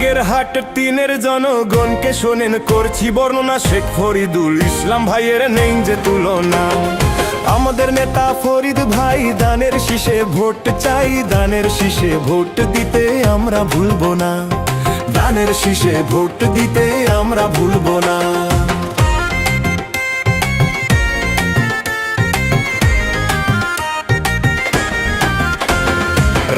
বাগেরহাট তিনের জনগণকে শোনেন, করছি বর্ণনা শেখ ফরিদুল ইসলাম ভাইয়ের নেই যে তুলনা। আমাদের নেতা ফরিদ ভাই দানের শীষে ভোট চাই, দানের শীষে ভোট দিতে আমরা ভুলবো না, দানের শীষে ভোট দিতে আমরা ভুলবো না।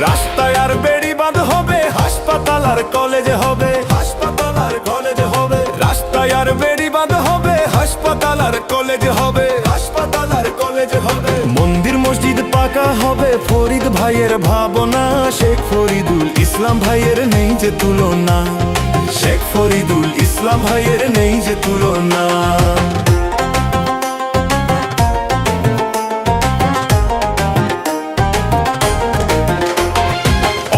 রাস্তায় আর বেড়িবাঁধ হবে, হাসপাতাল আর কলেজ হবে, হাসপাতাল আর কলেজ হবে। রাস্তায় আর বেড়িবাঁধ হবে, হাসপাতাল আর কলেজ হবে, হাসপাতাল আর কলেজ হবে। মন্দির মসজিদ পাকা হবে, ফরিদ ভাইয়ের ভাবনা। শেখ ফরিদুল ইসলাম ভাইয়ের নেই যে তুলনা, শেখ ফরিদুল ইসলাম ভাইয়ের নেই যে তুলনা।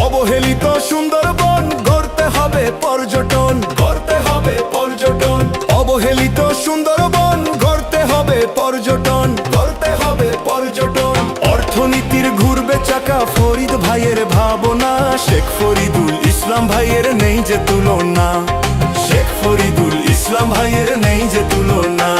অবহেলিত সুন্দরবন গড়তে হবে পর্যটন, গড়তে হবে পর্যটন। অবহেলিত সুন্দরবন গড়তে হবে পর্যটন, গড়তে হবে পর্যটন। অর্থনীতির ঘুরবে চাকা, ফরিদ ভাইয়ের ভাবনা। শেখ ফরিদুল ইসলাম ভাইয়ের নেই যে তুলনা, শেখ ফরিদুল ইসলাম ভাইয়ের নেই যে তুলনা।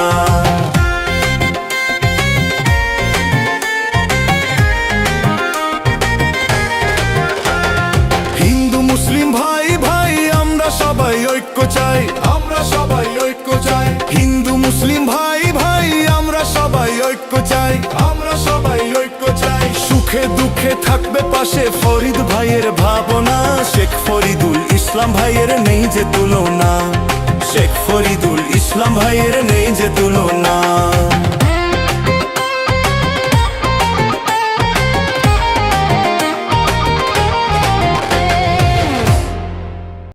মুসলিম ভাই ভাই আমরা সবাই ঐক্য চাই, আমরা সবাই ঐক্য চাই। হিন্দু মুসলিম ভাই ভাই আমরা সবাই ঐক্য চাই, আমরা সবাই ঐক্য চাই। সুখে দুঃখে থাকবে পাশে, ফরিদ ভাইয়ের ভাবনা। শেখ ফরিদুল ইসলাম ভাইয়ের নেই যে তুলনা, শেখ ফরিদুল ইসলাম ভাইয়ের নেই যে তুলনা।